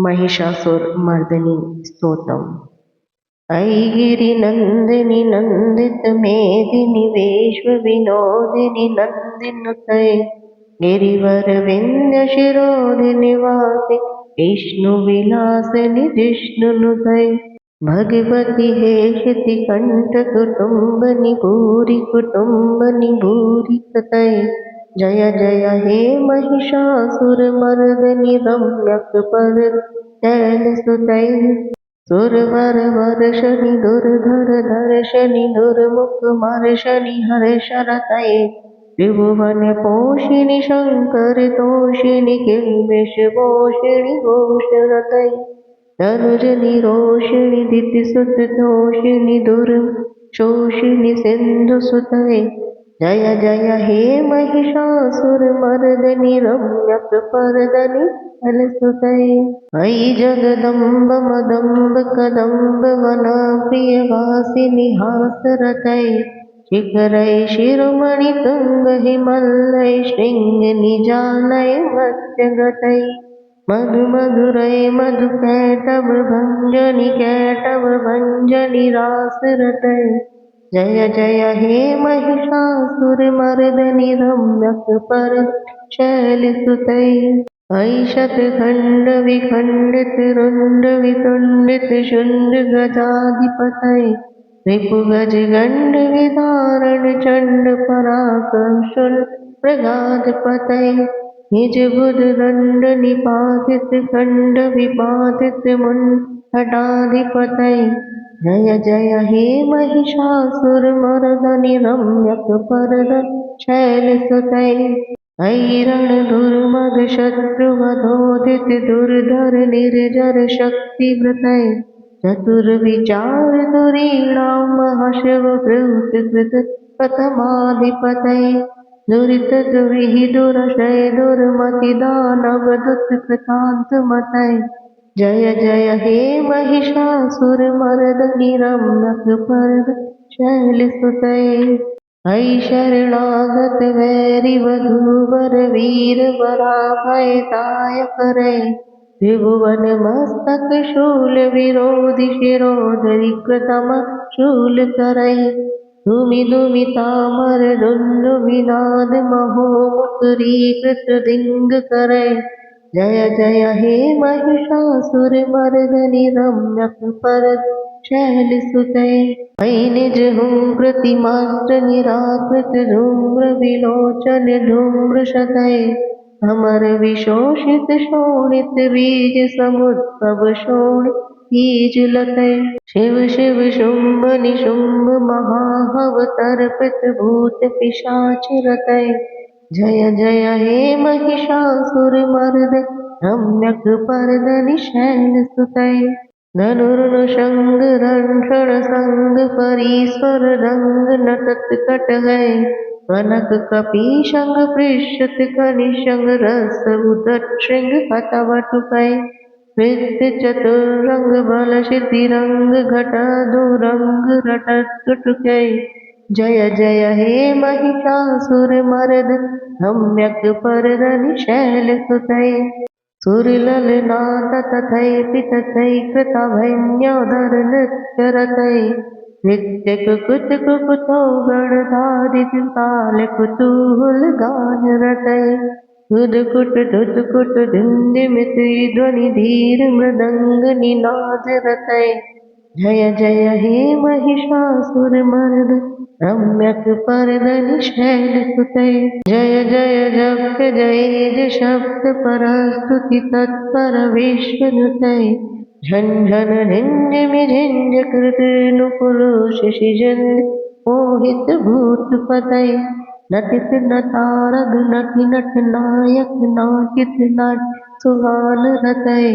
महिषासुरमर्दिनी स्तोत्रम्। ऐगिरिनन्दिनि नन्दित मेदिनि विश्वविनोदिनि नन्दिनुते गिरिवरविन्द्य शिरोधिनि वासि विष्णुविलासिनि जिष्णुनुते भगवति हेशिति कण्ठकुटुम्बनि भूरि कुटुम्बनि भूरि तते जय जय हे महिषासुरमर्दिनि रम्यकपर शैलसुते सुरवर वर्षनि दुर्धर दर्शनि दुर्मुख मर्शनि हर्षरते त्रिभुवन पोषिणि शङ्कर तोषिणि किल्बिषभूषिणि घोषरते तनुजनि रोषिणि दितिसुत तोषिणि शोषिणि सिन्धुसुते जय जय हे महिषासुरमर्दिनि रम्यकपर्दिनि फलसुते अयि जगदम्ब मदम्ब कदम्ब वना प्रियवासिनि हासरते शिखरै शिरोमणि तुङ्ग हिमल्लै शृङ्ग निजालै मध्यगतै मधु मधुरै मधु कैटव भञ्जनि रासरते जय जय हे महिषासुरमर्दिनि रम्यकपर शैलसुते अयि शतखण्ड विखण्डित रुण्ड वितुण्डित शुण्ड गजाधिपतये रिपुगज गण्ड विदारण चण्ड पराक्रम शूल मृगाधिपतये निज बुध दण्ड निपातित खण्ड विपातित मुण्डटाधिपतये जय जय हे महिषासुरमर्दिनि रम्यकपर्दिनि शैलसुते अयि रणधुर्मद शत्रुवधोदित दुर्धर निर्जर शक्तिव्रते चतुर्विचार धुरीणां महाशिवभृत कृत प्रथमाधिपतये दुरित दुरिहि दुरशय दुर्मति दानव दुत कृतान्तमतये जय जय हे महिषासुरमर्दिनि रम्यकपर्दिनि शैलसुते अयि शरणागत वैरि वधूवर वीर वराभयदायकरे त्रिभुवन मस्तक शूल विरोधि शिरोधरि कृतम शूल करे धूमि धूमि तामर दुन्दुभिनाद महोमुखरीकृत दिङ्ग करे जय जय हे महिषासुरमर्दिनि रम्यकपर्दिनि शैलसुते अयि निज हुङ्कृतिमात्र निराकृत धूम्र विलोचन धूम्रशतये अमर विशोषित शोणित बीज समुद्भव शोण बीजलते शिव शिव शुम्भ निशुम्भ महाहव तर्पित भूत पिशाच रते जय जय हे महिषासुरमर्दिनि रम्यकपर्दिनि शैलसुते धनुर्नुषङ्ग रणक्षण संग परीश्वर रंग नटत कटहै कनक कपी शंग पृष्ठत कनिशंग रस उदट श्रृंग हतवटुकै कृत्य चतुरंग बल शितिरंग घटा दुरंग रटटुकै जय जय हे महिषासुरमर्दिनि रम्यकपर्दिनि शैलसुते सुरललनाथ तथैपि तथैकृताभैन्योदर नृत्यरते नृत्यकुकुत कुकुतो गणधादिताल कुतूहल गानरते धुधकुट धुधकुट धिन्दिमित ध्वनि धीर मृदंग निनाद रते जय जय हे महिषासुरमर्दिनि रम्यकपर्दिनि शैलसुते जय जय जप जयेज शब्द परस्तुति तत्पर विश्वनुते झन झन झिंझिमि झिंझ कृत नुपुरुष शिजन मोहित भूतपतये नटित नटारद नटि नट नायक नाटित नाट सुहान रतये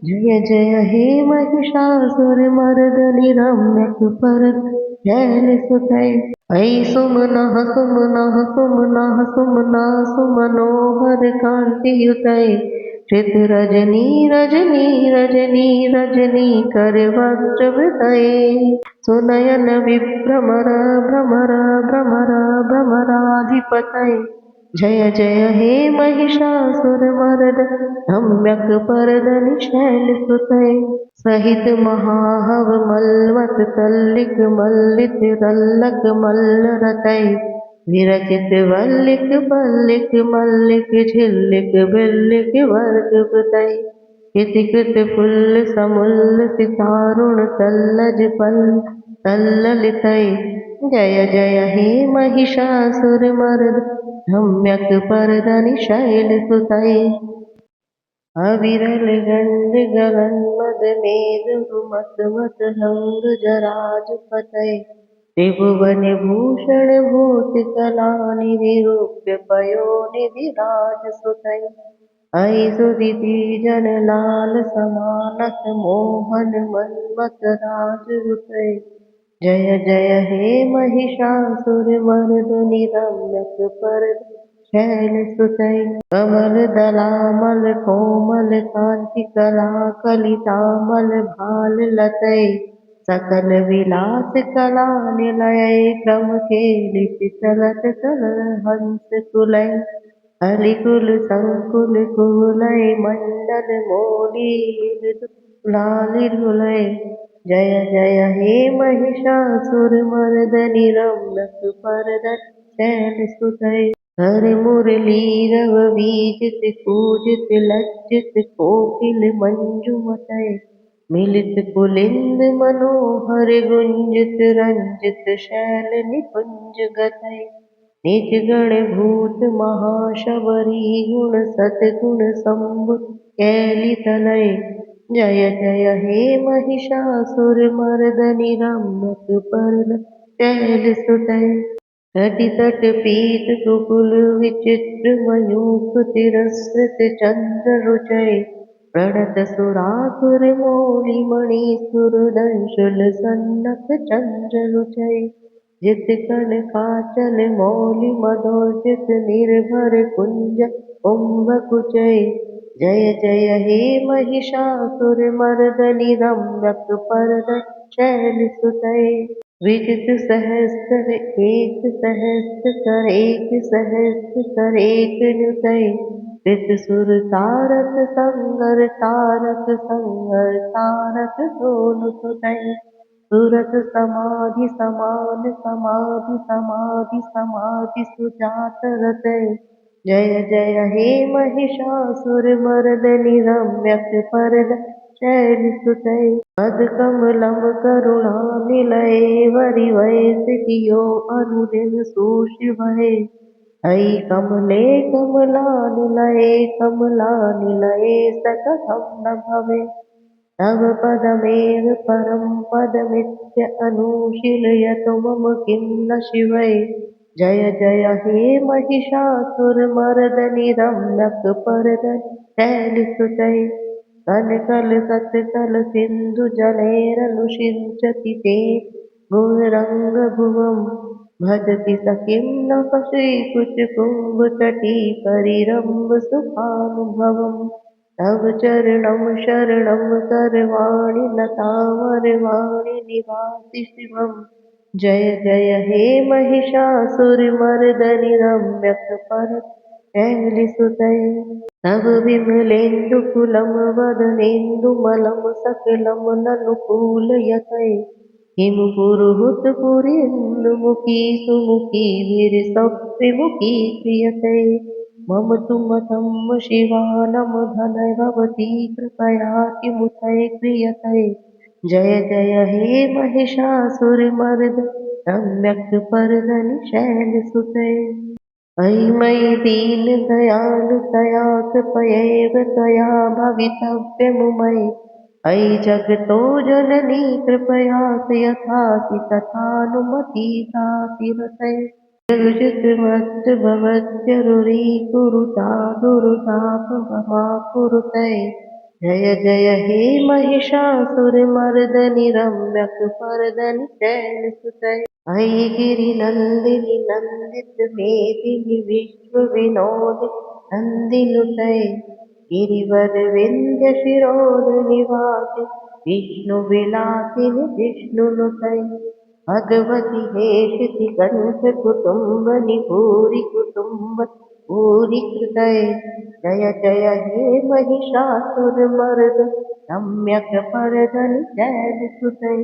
जय जय हे महिषासुरमर्दिनि रम्यकपर्दिनि शैलसुते अयि सुमनः सुमनः सुमनः सुमना सुमनोहर कान्तियुतये श्रित रजनी रजनी रजनी रजनी करवक्त्रवृतये सुनयन विभ्रमर भ्रमर भ्रमर भ्रमराधिपतये जय जय हे महिषासुरमर्द सम्यक् शैलसुते सहित महाहव मल्मथ तल्लिक मल्लित रल्लक मल्ल रतै विरचित वल्लिक पल्लिक मल्लिक झिल्लिक बिल्लिक वर्ग कृतै कृत फुल्ल समुल्ल सितारुण तल्लज पल्ल तल्ललितै जय जय हे महिषासुरमर्द सम्यक् शैलसुतै अविरल गंड गगन मद मेद मत मत लंग जराज पतय त्रिभुवन भूषण भूत कला निरूप्य पयोनिधि राज सुतय ऐ सुदिति जन लाल समानत मोहन मन्मथ राज रुतय जय जय हे महिषासुरमर्दनि रम्यक परद शैलसुतै कमलदलामल कोमल कांति कला कलितामल भाल लतै सकल विलास कला निलय क्रम खेलित चलत कलर हंस कुलै अलिकुल संकुल कुलय मंडल मोली लाली धुलय जय जय हे महिषासुरमर्दनि रम्यक परदन शैलसुतै हर मुरली रव बीजित पूजित लज्जित कोकिल मंजुमतय मिलित पुलिंद मनोहर गुंजित रंजित शैल निकुंज गतय निज गण भूत महाशबरी गुण सतगुण संबुत कैली तनय जय जय हे महिषासुरमर्दनि रम्यक परद शैलसुतै तटि तट पीत कुकुल विचित्र मयूख तिरस्कृत चंद्र रुचय प्रणत सुरासुर मौलि मणि सुर दंशुल सन्नत चंद्र रुचय जित कन काचल मौलि मधोजित निर्भर कुंज कुंभ कुचय जय जय हे महिषासुरमर्दनि रम्यक परद शैलसुतै विजित सहस्त्र एक सहस्त्र कर एक नुतै कृत सुर तारक संगर तारक सोनु सुतै सुरत समाधि समान समाधि समाधि समाधि सुजात रतै जय जय हे महिषासुरमर्दनि रम्यक परद शैलसुतै पद कमलम करुणा निलये वरिवैस कियो अनुदिन सूषिभये ऐ कमले कमला निलये सकथं न भवे तव पदमेव परं पदमित्य अनुशीलयतु मम किं न शिवै जय जय हे महिषासुरमर्दनि रम्यक परदन शैलसुतै कनकल सत्कल सिन्धु जलैरनुषिञ्चति ते गुणरङ्गभुवम् भजति स किं न श्रीकुचकुम्भतटी परिरम्भ सुखानुभवम् तव चरणं शरणं करवाणि लतामरवाणि निवासि शिवम् जय जय हे महिषासुरमर्दनि रम्यक परद शैलसुतै तव विमलेन्दुकुलं वदनेन्दुमलं सकलं ननुकूलयतै किं पुरुहुत पुरेन्दुमुखी सुमुखी वीरसौक्त्रिमुखी क्रियते मम तु मतं शिवानं धनय भवती कृपया किमुतै क्रियते जय जय हे महिषासुरमर्द सम्यक् परदनि शैलसुते अयि मयि दीन दयालु तया कृपयैव त्वया भवितव्यमुमयि अयि जगतो जननी कृपयासि यथासि तथानुमतीसासि रतै जगजितमत्र भवत्यरुरीकुरुता दुरुतापमा कुरुतै जय जय हे महिषासुरमर्दनि रम्यक परदनि शैलसुतै अयि गिरिनन्दिनि नन्दित मेदिनि विश्वविनोदि नन्दिनुतै गिरिवर विन्ध्य शिरोध निवासि विष्णुविलासिनि विष्णुनुतै भगवति हेशिति कंठ कुटुम्ब निभूरि कुटुम्ब पूरीकृतये जय जय हे महिषासुरमर्द सम्यक् शैलसुते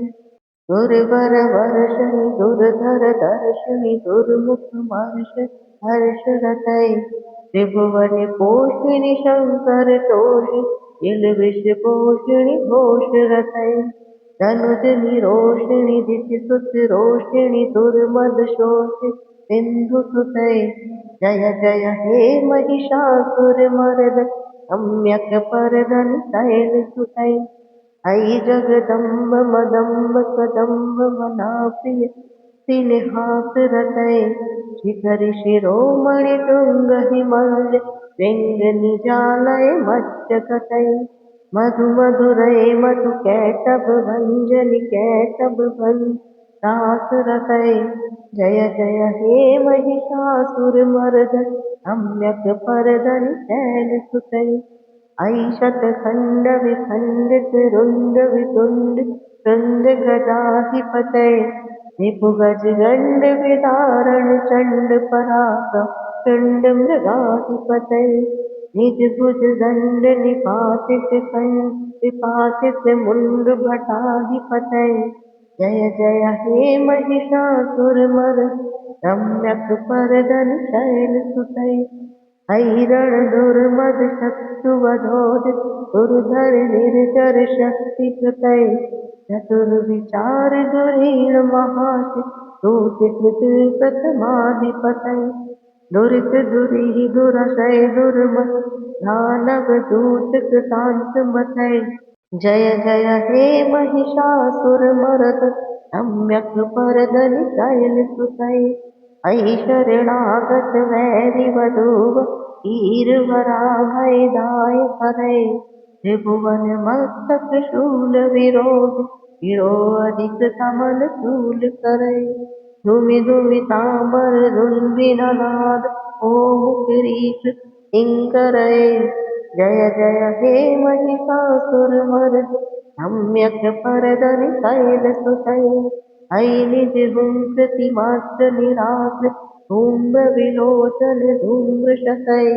दुर्वर वर्षणि दुर्धर दर्शनि दुर्मुखमर्ष हर्षरतये त्रिभुवनि पोषिणि शङ्कर तोषि किलबिष पोषिणि घोषरतये तनुज निरोषिणि दितिसुत रोषिणि दुर्मद शोषि सिन्धुसुतये जय जय हे महिषासुरमर्द सम्यक् शैलसुतये ऐ जगदम्ब मदम्ब कदम्ब मनाप्रिय सिंहासरतये शिखरि शिरोमणि तुंग हिमल्य श्रृंग निजालय मज्जगतये मधु मधुरये मधु कैटभ भंजनि कैटभ भंजनासरतये जय जय हे महिषासुरमर्द सम्यक् शैलसुतये ऐशतखण्ड विखण्डित रुण्ड वितुण्ड कृण्ड गजाधिपतये रिपुगज गण्ड विदारण चण्ड पराक्रम चण्ड मृगाधिपतये निज भुज दण्ड निपातित खण्ड विपातित मुण्ड भटाधिपतये जय जय हे महिषासुरमर्द सम्यक् शैलसुतये ऐरण दुर्मद शत्रुवधोद दुर्धर निर्जर शक्ति कृतये चतुर्विचार दुरीण महाशि दूतिकृत प्रथमाधिपतये दुरित दुरीहि दुरशय दुर्मद दानव दूत कृतांत मतये जय जय हे महिषासुरमर्द सम्यक् शैलसुतये ऐ शरणागत वैरि वधूव वीरवराभयदाय करे त्रिभुवन मस्तक शूल विरोध विरोधिक कमल शूल करे धुमि धुमि तांबर दुंबिननाद ओम किरीट किंकरये जय जय हे महिषासुरमर्द सम्यक् शैलसुतये ऐ निज हुंकृतिमात्र निरात्र धूम्र विलोचन धूम्रशतये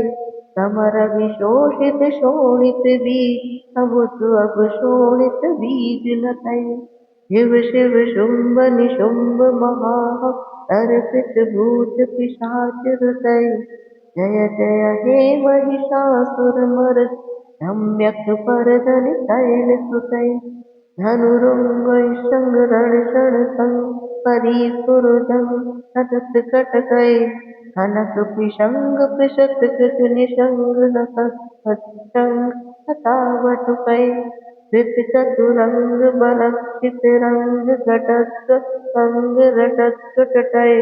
समर विशोषित शोणित बीज समुद्र अब शोणित बीज लतये शिव शिव शुंभ निशुंभ महाह अर्पित भूत पिशाच हृतये जय जय हे महिषासुरमर्द सम्यक् शैलसुतये धनुरुंग शंग रणशण संग परीसुरजंग सतत कटकये कनक पिशंग पिशत कृत निशंग नतंग सतावटुकये कृत चतुरंग बलक्षित रंग घटक संग रटक टटये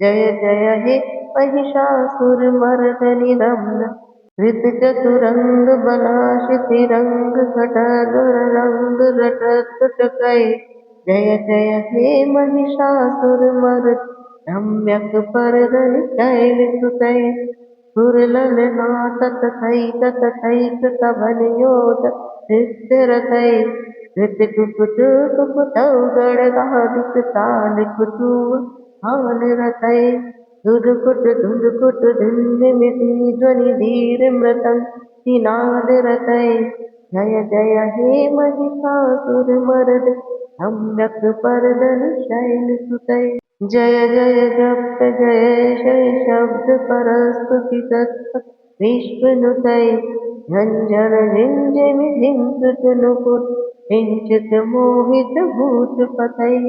जय जय हे महिषासुरमर्दनि रम्य धृतचतुरंग बलाशितिरंग घटाधरंग रटकटकये जय जय हे महिषासुरमर्द सम्यक् शैलसुतये सुरललनाथत थैत थैत कभनयोत हृत्यरतये हृत्कुकुट कुकुटौ गणगाधिक ताल कुतुव हालरतये धुधुकुट धुधुकुट धिन्दिमिति ध्वनि धीर मृतं नादरतये जय जय हे महिषासुरमर्द सम्यक् शैलसुतये जय जय जप जय जय शब्द परस्तुति तत्व विश्वनुतये झंझन झिंझिमि झिंकृत नुपुर किंचित मोहित भूतपतये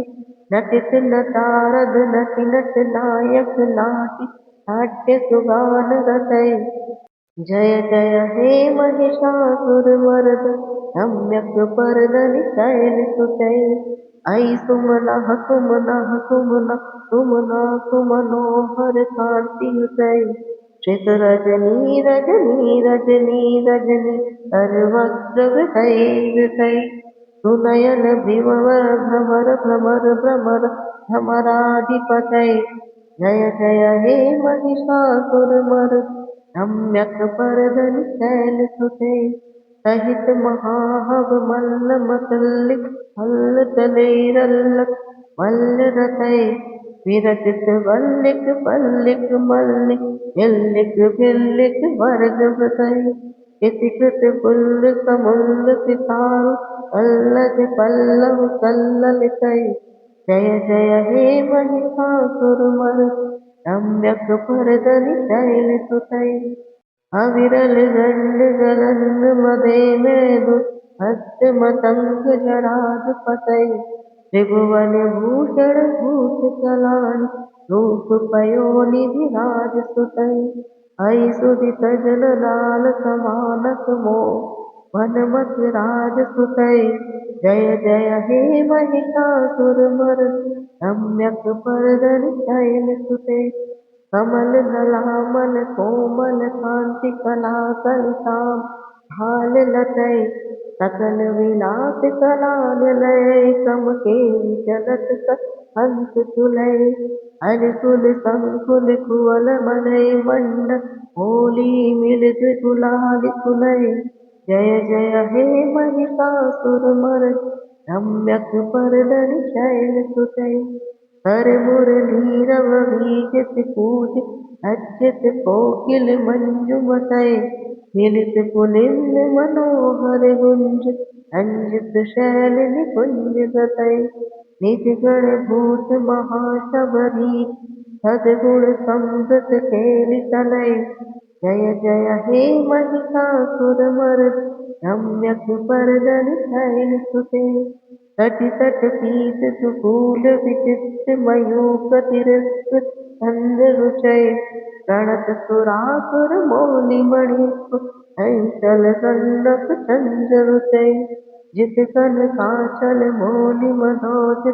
नटित नटारद नटि नट नायक नाटि नाट्य सुगान रतये जय जय हे महिषासुरमर्द सम्यक् शैलसुतये ऐ सुमनः सुमनः सुमनः सुमना सुमनोहर कान्तियुतये श्रितरजनी रजनी रजनी रजनी सर्वत्र सुनयन भ्रमर भ्रमर भ्रमर भ्रमर भ्रमराधिपतये जय जय हे महिषासुरमर्द सम्यक् शैलसुतये सहित महाहव मल्ल मतल्लिक मल्ल तलैरल्लक मल्ल रतये विरचित वल्लिक पल्लिक मल्लिक इल्लिक बिल्लिक वर्ग वृतई इति कृत पुल्ल समुल्ल सितारु अल्लज पल्लव कल्ललितई जय जय हे महिषासुरमर्दिनि रम्यक भरधनि शैलसुतै अविरल गंड गलन मदे मेदु हस्त मतंग जराद पतई त्रिभुवन भूषण भूत कलानि रूप पयोनिधि राज सुतई ऐ सुधि सजन लाल समानस मो वनमत राज सुतई जय जय हे महिषासुरमर्दिनि रम्यक भरधनि शैलसुते कमल दलामल कोमल कांति कला कलिताम हाल लतई सकल विलास कला निलय कम के चलत हंस तुलय अनुकुल संकुल कुवल मनय मंड होली मिलित गुलाल कुलय जय जय हे महिषासुरमर्दिनि रम्यक भरधनि शैलसुते कर मुरलीरव बीजत पूज अच्युत कोकिल मंजुमतय मिलित पुलिंद मनोहर गुंज अंजित शैल निकुंज गतय निज गण भूत महाशबरी सद्गुण समृत केलि तनय जय जय हे महिषासुरमर्दिनि रम्यक भरधनि शैलसुते तटि तट पीत सुकूल विचित्र मयूख तिरस्क चंद्र रुचय गणत सुरासुर मौलि मणिप अंचल सन्नत चंद्र रुचय जित कन काचल मौलि मदोज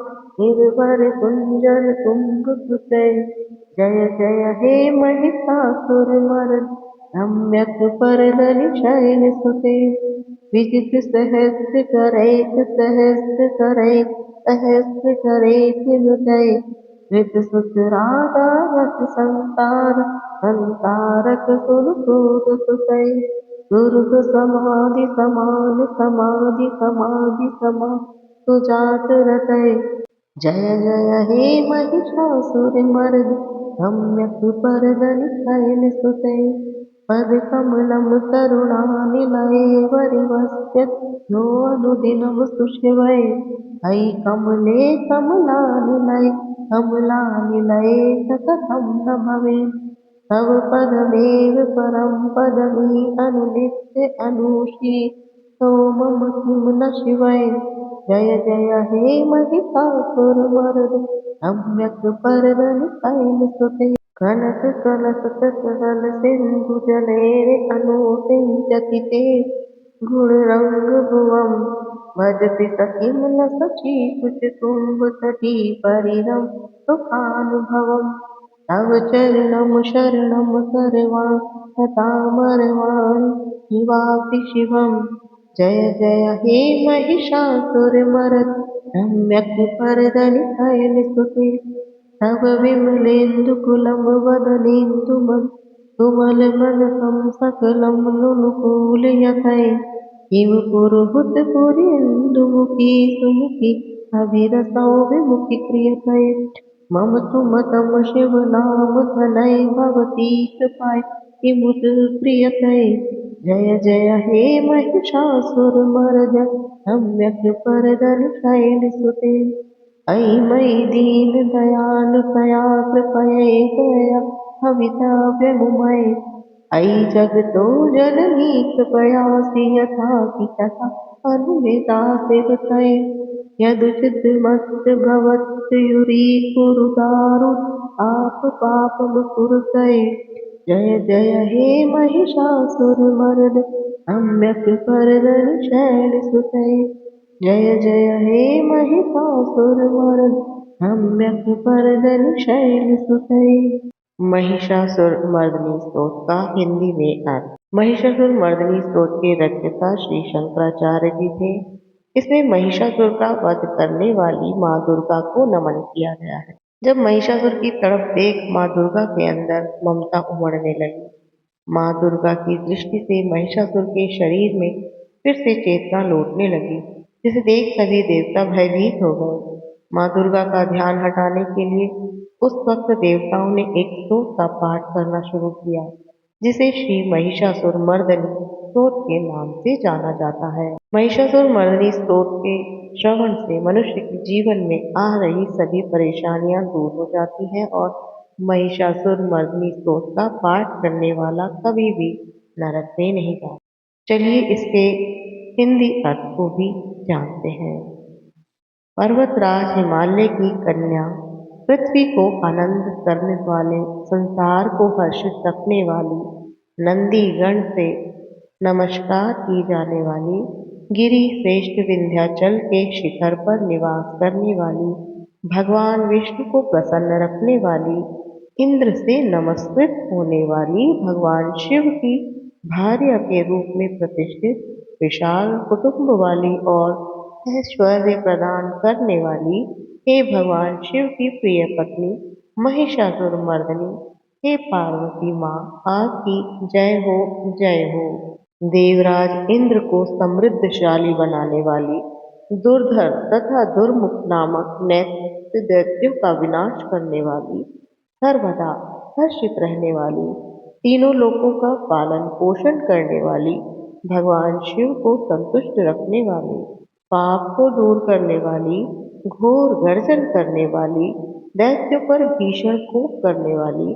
निर्भर कुंजन कुंभ सुचय जय जय हे महिषासुरमर्दिनि रम्यक भरधनि शैलसुते विजित सहस्र करैक सहस्र करैक सहस्र करैक नुतय ऋत सुत राधा रस संतार संतारक सुर सूत सुतय दुर्ग समाधि समान समाधि समाधि समा सुजात रतय जय जय हे महिषासुरमर्दिनि रम्यक भरधनि शैलसुते पदकमलं करुणानिलये वरिवस्य यो अनुदिनं सुशिवै अयि कमले कमलानिलये कमलानिलये सकथं न भवेत् तव पदमेव परं पदमी अनुनित्य अनुषी तो मम किं न शिवै जय जय हे महिषासुरमर्दिनि रम्यक भरधनि शैलसुते कनक कलश सकल सिंधु जलेर अनुसिंचति ते गुण रंग भुवम भजति सखिमल सखी कुच कुंभ तटी परिरम सुखानुभवम तव चरणम शरणम सर्वा तामरवाणी शिवापि शिवम जय जय हे महिषासुरमर्दिनि रम्यक भरधनि शैलसुते तव विमलेन्दुकुलं वदनेन्दुमन् तुमलमनसं सकलं नुनुकूलयतै किं पुरुहुत पुरेन्दुमुखी सुमुखी अभिरसौविमुखी क्रियतै मम सुमतं शिवनाम धनय भवती कृपाय किमुत प्रियतै जय जय हे महिषासुरमर्दिनि रम्यक भरधनि शैलसुते अयि मयि दीन दयालु तया कृपयैकया भवितव्यमुमय अयि जगतो जननी कृपयासि यथा कि तथा अनुविदासिवतै यदुचित मत् भवत्युरी दारु आप पापम कुरुतै जय जय हे महिषासुरमर्दिनि रम्यक भरधनि शैलसुते जय जय हे महिषासुरमर्दिनि रम्यक भरधनि शैलसुते महिषासुरमर्दिनी स्तोत्र का हिंदी में अर्थ। महिषासुरमर्दिनी स्तोत्र के रचयिता श्री शंकराचार्य जी थे। इसमें महिषासुर का वध करने वाली माँ दुर्गा को नमन किया गया है। जब महिषासुर की तड़प देख माँ दुर्गा के अंदर ममता उमड़ने लगी। माँ दुर्गा की दृष्टि से महिषासुर के शरीर में फिर से चेतना लौटने लगी, जिसे देख सभी देवता भयभीत हो गए। माँ दुर्गा का ध्यान हटाने के लिए उस वक्त देवताओं ने एक स्तोत्र का पाठ करना शुरू किया, जिसे श्री महिषासुर मर्दनी स्तोत्र के नाम से जाना जाता है। महिषासुर मर्दनी स्तोत्र के श्रवण से मनुष्य के जीवन में आ रही सभी परेशानियां दूर हो जाती हैं और महिषासुर मर्दनी स्तोत्र का पाठ करने वाला कभी भी नरक में नहीं जाता। चलिए इसके हिंदी अर्थ को भी जानते हैं। पर्वतराज हिमालय की कन्या, पृथ्वी को आनंद करने वाले, संसार को हर्षित रखने वाली, नंदी गण से नमस्कार की जाने वाली, गिरि श्रेष्ठ विंध्याचल के शिखर पर निवास करने वाली, भगवान विष्णु को प्रसन्न रखने वाली, इंद्र से नमस्कृत होने वाली, भगवान शिव की भार्या के रूप में प्रतिष्ठित, विशाल कुटुंब वाली और ऐश्वर्य प्रदान करने वाली, हे भगवान शिव की प्रिय पत्नी महिषासुर मर्दनी, हे पार्वती माँ, आपकी जय हो, जय हो। देवराज इंद्र को समृद्धशाली बनाने वाली, दुर्धर तथा दुर्मुख नामक नैत्य दैत्यों का विनाश करने वाली, सर्वदा हर्षित रहने वाली, तीनों लोकों का पालन पोषण करने वाली, भगवान शिव को संतुष्ट रखने वाली, पाप को दूर करने वाली, घोर गर्जन करने वाली, दैत्यों पर भीषण कोप करने वाली,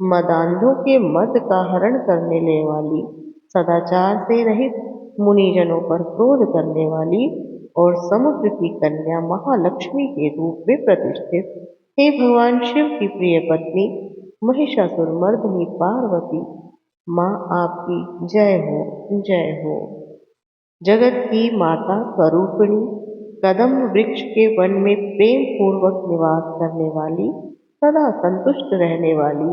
मदांधों के मद का हरण करने वाली, सदाचार से रहित मुनिजनों पर क्रोध करने वाली और समुद्र की कन्या महालक्ष्मी के रूप में प्रतिष्ठित, हे भगवान शिव की प्रिय पत्नी महिषासुर मर्दिनी पार्वती माँ, आपकी जय हो, जय हो। जगत की माता स्वरूपिणी, कदम्ब वृक्ष के वन में प्रेम पूर्वक निवास करने वाली, सदा संतुष्ट रहने वाली,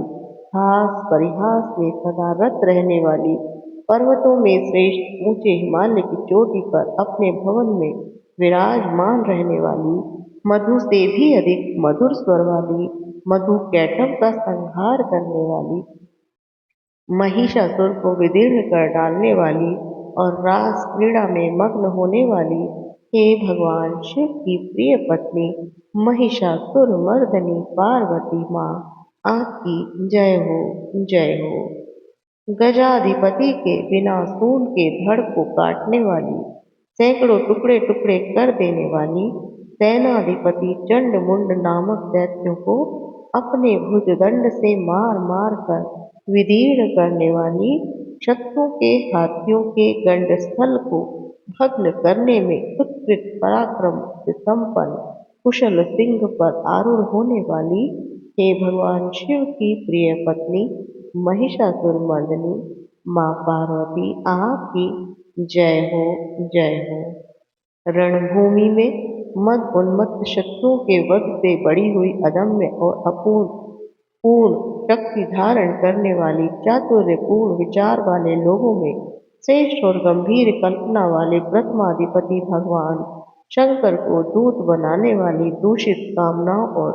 हास परिहास में सदा रत रहने वाली, पर्वतों में श्रेष्ठ ऊंचे हिमालय की चोटी पर अपने भवन में विराजमान रहने वाली, मधु से भी अधिक मधुर स्वर वाली, मधु कैटभ का संहार करने वाली, महिषासुर को विदीर्ण कर डालने वाली और रास क्रीड़ा में मग्न होने वाली, हे भगवान शिव की प्रिय पत्नी महिषासुर मर्दनी पार्वती माँ, आपकी जय हो, जय हो। गजाधिपति के बिना सूंड के धड़ को काटने वाली, सैकड़ों टुकड़े टुकड़े कर देने वाली, सेनाधिपति चंड मुंड नामक दैत्यों को अपने भुजदंड से मार मार कर विदीर्ण करने वाली, शत्रुओं के हाथियों के गंडस्थल को भग्न करने में उत्कृष्ट पराक्रम से संपन्न कुशल सिंह पर आरूढ़ होने वाली, हे भगवान शिव की प्रिय पत्नी महिषासुर मर्दिनी माँ पार्वती, आपकी जय हो, जय हो। रणभूमि में मद उन्मत्त शत्रुओं के वध से बढ़ी हुई अदम्य और अपूर्ण पूर्ण शक्ति धारण करने वाली, चातुर्यपूर्ण विचार वाले लोगों में श्रेष्ठ और गंभीर कल्पना वाले प्रथमाधिपति भगवान शंकर को दूत बनाने वाली, दूषित कामनाओं और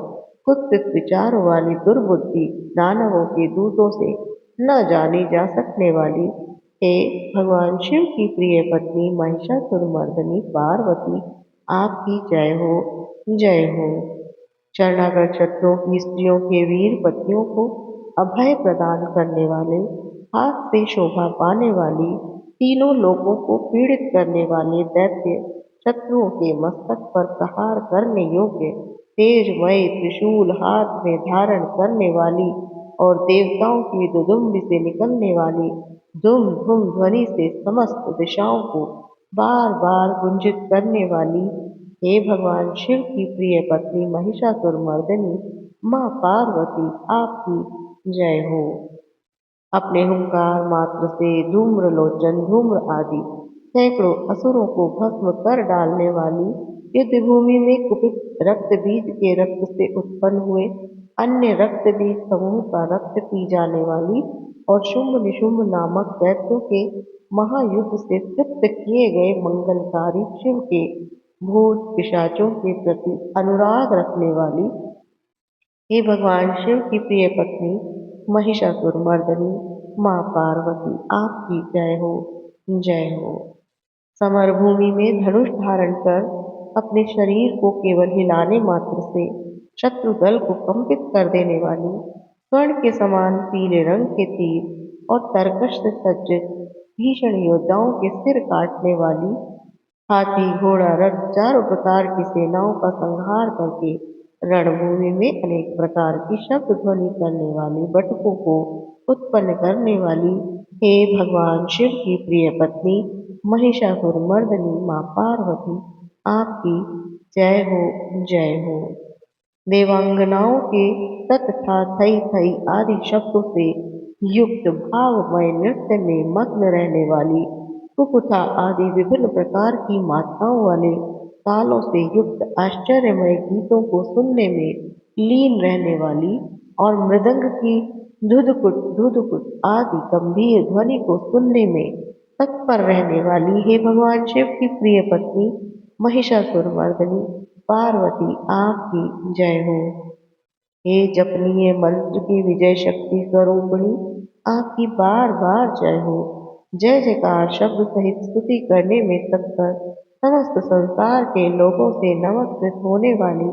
कुत्सित विचारों वाली, दुर्बुद्धि दानवों के दूतों से न जानी जा सकने वाली, हे भगवान शिव की प्रिय पत्नी महिषासुरमर्दिनी पार्वती, आपकी जय हो, जय हो। शरणागत शत्रुओं की स्त्रियों के वीर पतियों को अभय प्रदान करने वाले, हाथ से शोभा पाने वाली, तीनों लोगों को पीड़ित करने वाले दैत्य शत्रुओं के मस्तक पर प्रहार करने योग्य तेजमय त्रिशूल हाथ में धारण करने वाली और देवताओं की दुदुम्बी से निकलने वाली धुम धुम ध्वनि से समस्त दिशाओं को बार बार गुंजित करने वाली, हे भगवान शिव की प्रिय पत्नी महिषासुरमर्दिनी माँ पार्वती, आपकी जय हो। अपने हुंकार मात्र से धूम्रलोचन धूम्र आदि सैकड़ों असुरों को भस्म कर डालने वाली, युद्ध भूमि में कुपित रक्त बीज के रक्त से उत्पन्न हुए अन्य रक्त बीज समूह का रक्त पी जाने वाली और शुंभ निशुंभ नामक दैत्यों के महायुद्ध से तृप्त किए गए मंगलकारी शिव के भूत पिशाचों के प्रति अनुराग रखने वाली, हे भगवान शिव की प्रिय पत्नी महिषासुरमर्दिनी माँ पार्वती, आपकी जय हो, जय हो। समर भूमि में धनुष धारण कर अपने शरीर को केवल हिलाने मात्र से शत्रु दल को कंपित कर देने वाली स्वर्ण के समान पीले रंग के तीर और तरकश से सज्जित भीषण योद्धाओं के सिर काटने वाली हाथी घोड़ा रथ चारों प्रकार की सेनाओं का संहार करके रणभूमि में अनेक प्रकार की शब्द ध्वनि करने वाली बटुकों को उत्पन्न करने वाली हे भगवान शिव की प्रिय पत्नी महिषासुर मर्दनी माँ पार्वती आपकी जय हो जय हो। देवांगनाओं के तथा थई थई आदि शब्दों से युक्त भावमय नृत्य में मग्न रहने वाली कुकुथा आदि विभिन्न प्रकार की मात्राओं वाले तालों से युक्त आश्चर्यमय गीतों को सुनने में लीन रहने वाली और मृदंग की धुधकुट आदि गंभीर ध्वनि को सुनने में तत्पर रहने वाली हे भगवान शिव की प्रिय पत्नी महिषासुर मर्दनी पार्वती आपकी जय हो। हे जपनीय मंत्र की विजय शक्ति स्वरूपिणी आपकी बार बार जय हो। जय जयकार शब्द सहित स्तुति करने में तत्पर समस्त संसार के लोगों से नमस्कृत होने वाली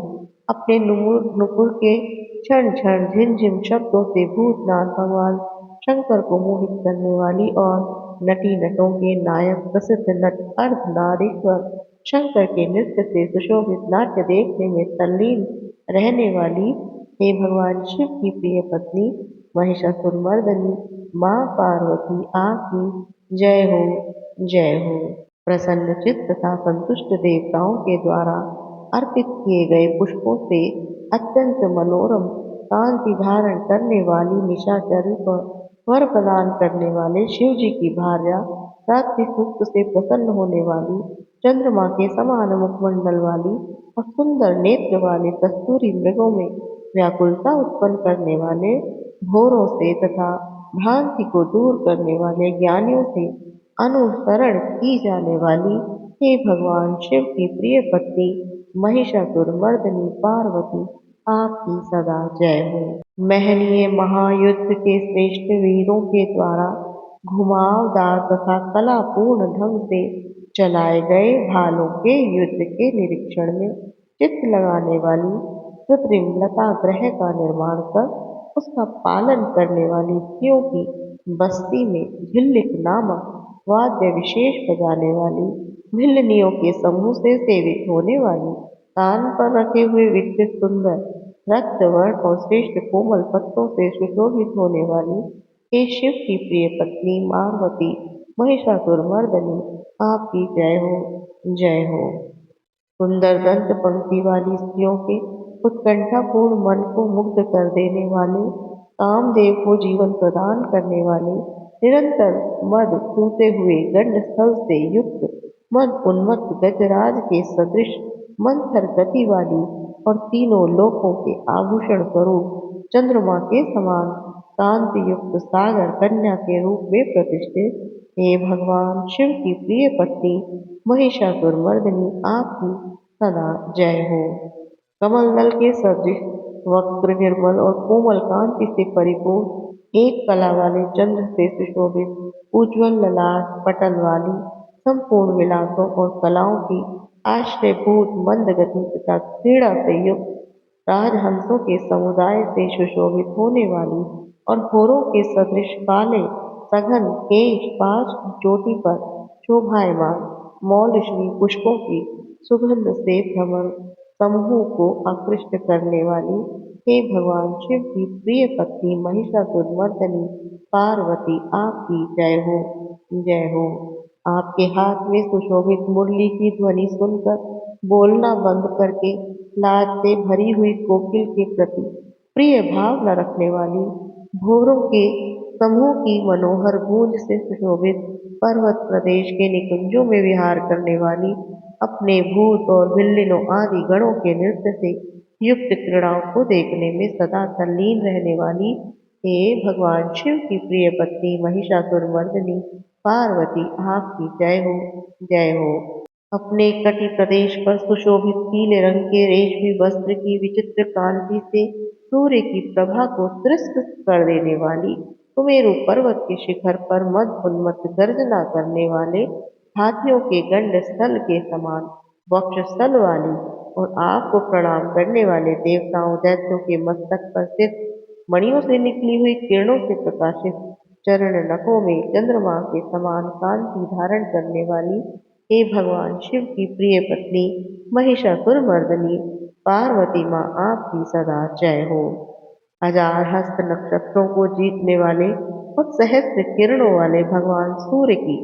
अपने नुपुर के क्षण क्षण झिनझिन शब्दों से भूतनाथ भगवान शंकर को मोहित करने वाली और नटी नटों के नायक प्रसिद्ध नट अर्धनारीश्वर शंकर के नृत्य से सुशोभित नाट्य देखने में तल्लीन रहने वाली हे भगवान शिव की प्रिय पत्नी महिषासुर मर्दनी माँ पार्वती आपकी जय हो जय हो। प्रसन्न चित्त तथा संतुष्ट देवताओं के द्वारा अर्पित किए गए पुष्पों से अत्यंत मनोरम कांति धारण करने वाली निशाचरी पर वर प्रदान करने वाले शिव जी की भार्या रात्रि सूक्त से प्रसन्न होने वाली चंद्रमा के समान मुखमंडल वाली और सुंदर नेत्र वाले कस्तूरी मृगों में व्याकुलता उत्पन्न करने वाले भोरों से तथा भ्रांति को दूर करने वाले ज्ञानियों से अनुसरण की जाने वाली हे भगवान शिव की प्रिय पत्नी महिषासुर मर्दनी पार्वती आपकी सदा जय हो। महनीय महायुद्ध के श्रेष्ठ वीरों के द्वारा घुमावदार तथा कलापूर्ण ढंग से चलाए गए भालों के युद्ध के निरीक्षण में चित्त लगाने वाली कृत्रिम लता ग्रह का निर्माण कर उसका पालन करने वाली स्त्रियों की बस्ती में झिल्लिक नामक वाद्य विशेष बजाने वाली भिल्लनियों के समूह से सेवित होने वाली कान पर रखे हुए विकसित सुंदर रक्त वर्ण और श्रेष्ठ कोमल पत्तों से सुशोभित होने वाली हे शिव की प्रिय पत्नी पार्वती महिषासुर मर्दनी आपकी जय हो जय हो। सुंदर दंत पंक्ति वाली स्त्रियों के उत्कंठापूर्ण मन को मुग्ध कर देने वाले कामदेव को जीवन प्रदान करने वाले निरंतर मद चूते हुए गंड स्थल से युक्त मद उन्मत्त गजराज के सदृश मंथर गति वाली और तीनों लोकों के आभूषण स्वरूप चंद्रमा के समान कांति युक्त सागर कन्या के रूप में प्रतिष्ठित हे भगवान शिव की प्रिय पत्नी महिषासुर मर्दिनी आपकी सदा जय हो। कमल दल के सदृश वक्र निर्मल और कोमल कांति से परिपूर्ण एक कला वाले चंद्र से सुशोभित उज्ज्वल ललाट पटल वाली संपूर्ण विलासों और कलाओं की आश्रयभूत मंद गति तथा क्रीड़ा से युक्त राजहंसों के समुदाय से सुशोभित होने वाली और भोरों के सदृश काले सघन केश पाश की चोटी पर शोभायमान मौलश्री पुष्पों की सुगंध से भ्रमर समूह को आकृष्ट करने वाली हे भगवान शिव की प्रिय पत्नी महिषासुर मर्दनी पार्वती आपकी जय हो जय हो। आपके हाथ में सुशोभित मुरली की ध्वनि सुनकर बोलना बंद करके लाज से भरी हुई कोकिल के प्रति प्रिय भाव न रखने वाली भोरों के समूह की मनोहर गूंज से सुशोभित पर्वत प्रदेश के निकुंजों में विहार करने वाली अपने भूत और बिल्लिनों आदि गणों के नृत्य से युक्त क्रीड़ाओं को देखने में सदा तल्लीन रहने वाली हे भगवान शिव की प्रिय पत्नी महिषासुर मर्दिनी पार्वती आपकी जय हो जय हो। अपने कटि प्रदेश पर सुशोभित पीले रंग के रेशमी वस्त्र की विचित्र कांति से सूर्य की प्रभा को तिरस्कृत कर देने वाली सुमेरु पर्वत के शिखर पर मद उन्मत्त गर्जना करने वाले हाथियों के गंड स्थल के समान वक्षस्थल वाली और आपको प्रणाम करने वाले देवताओं दैत्यों के मस्तक पर स्थित मणियों से निकली हुई किरणों से प्रकाशित चरण नखों में चंद्रमा के समान कांति धारण करने वाली हे भगवान शिव की प्रिय पत्नी महिषासुर मर्दनी पार्वती माँ आपकी सदा जय हो। हजार हस्त नक्षत्रों को जीतने वाले और सहस्त्र किरणों वाले भगवान सूर्य की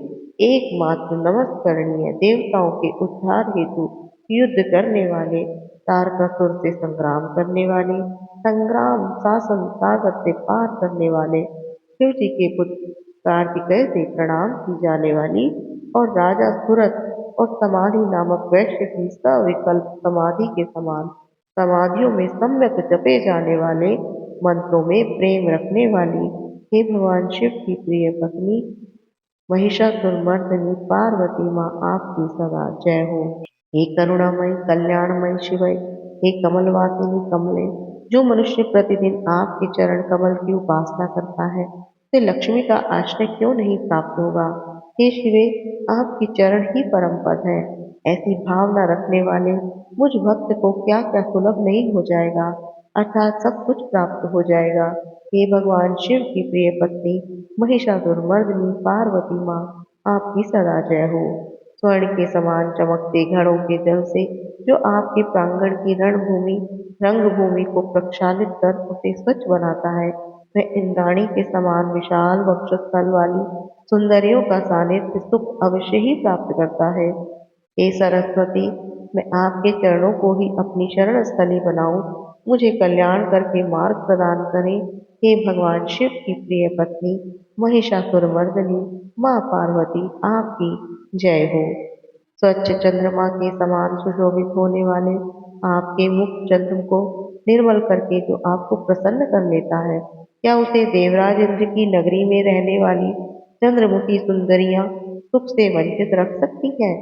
एकमात्र नमस्करणीय देवताओं के उद्धार हेतु युद्ध करने वाले तारकासुर से संग्राम करने वाले संग्राम शासन सागर से पार करने वाले शिव जी के पुत्र कार्तिकेय से प्रणाम की जाने वाली और राजा सूरत और समाधि नामक वैश्य की सविकल्प समाधि के समान समाधियों में सम्यक जपे जाने वाले मंत्रों में प्रेम रखने वाली हे भगवान शिव की प्रिय पत्नी महिषासुरमर्दिनी पार्वती माँ आपकी सदा जय हो। हे करुणामय कल्याणमय शिवय, हे कमलवासिनी कमले, जो मनुष्य प्रतिदिन आपके चरण कमल की उपासना करता है उसे लक्ष्मी का आश्रय क्यों नहीं प्राप्त होगा। हे शिवे, आपकी चरण ही परम पद है। ऐसी भावना रखने वाले मुझ भक्त को क्या क्या सुलभ नहीं हो जाएगा, अर्थात सब कुछ प्राप्त हो जाएगा। हे भगवान शिव की प्रिय पत्नी महिषासुरमर्दिनी पार्वती माँ आपकी सदा जय हो। स्वर्ण के समान चमकते घड़ों के जल से जो आपके प्रांगण की रणभूमि रंगभूमि को प्रक्षालित कर उसे स्वच्छ बनाता है, वह इंद्राणी के समान विशाल वक्षस्थल वाली सुंदरियों का सानिध्य सुख अवश्य ही प्राप्त करता है। हे सरस्वती, मैं आपके चरणों को ही अपनी शरण स्थली बनाऊं, मुझे कल्याण करके मार्ग प्रदान करें। हे भगवान शिव की प्रिय पत्नी महिषासुरमर्दिनी माँ पार्वती आपकी जय हो। स्वच्छ चंद्रमा के समान सुशोभित होने वाले आपके मुख चंद्र को निर्मल करके जो आपको प्रसन्न कर लेता है, क्या उसे देवराज इंद्र की नगरी में रहने वाली चंद्रमुखी सुंदरियां सुख से वंचित रख सकती हैं।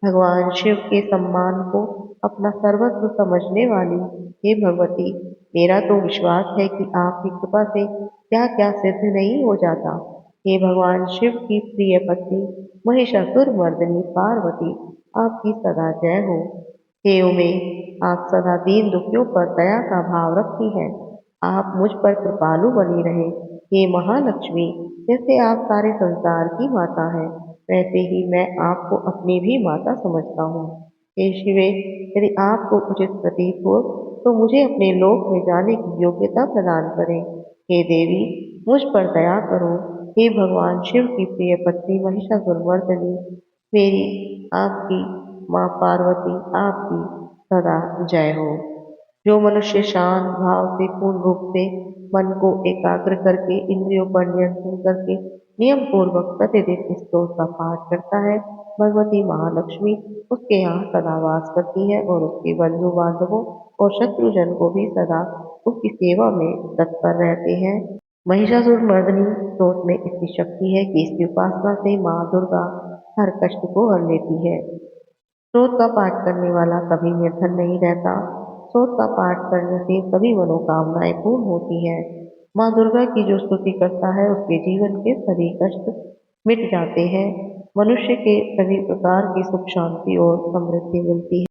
भगवान शिव के सम्मान को अपना सर्वस्व समझने वाली हे भगवती, मेरा तो विश्वास है कि आपकी कृपा से क्या क्या सिद्ध नहीं हो जाता। हे भगवान शिव की प्रिय पत्नी महिषासुर मर्दिनी पार्वती आपकी सदा जय हो। हे उमे, आप सदा दीन दुखियों पर दया का भाव रखती हैं। आप मुझ पर कृपालु बनी रहे। हे महालक्ष्मी, जैसे आप सारे संसार की माता हैं, वैसे ही मैं आपको अपनी भी माता समझता हूँ। हे शिवे, यदि आपको उचित प्रतीत हो तो मुझे अपने लोक में जाने की योग्यता प्रदान करें। हे देवी, मुझ पर दया करो। हे भगवान शिव की प्रिय पत्नी महिषासुरमर्दिनी, मेरी आपकी माँ पार्वती आपकी सदा जय हो। जो मनुष्य शांत भाव से पूर्ण रूप से मन को एकाग्र करके इंद्रियों पर नियंत्रण करके नियम पूर्वक प्रतिदिन इस स्तोत्र का पाठ करता है, भगवती महालक्ष्मी उसके यहाँ सदा वास करती है और उसके बंधु बांधवों और शत्रुजन को भी सदा उसकी सेवा में तत्पर रहते हैं। महिषासुरमर्दिनी स्तोत्र में इतनी शक्ति है कि इसकी उपासना से माँ दुर्गा हर कष्ट को हर लेती है। स्तोत्र का पाठ करने वाला कभी निर्धन नहीं रहता। स्तोत्र का पाठ करने से सभी मनोकामनाएं पूर्ण होती हैं। माँ दुर्गा की जो स्तुति करता है उसके जीवन के सभी कष्ट मिट जाते हैं। मनुष्य के सभी प्रकार की सुख शांति और समृद्धि मिलती है।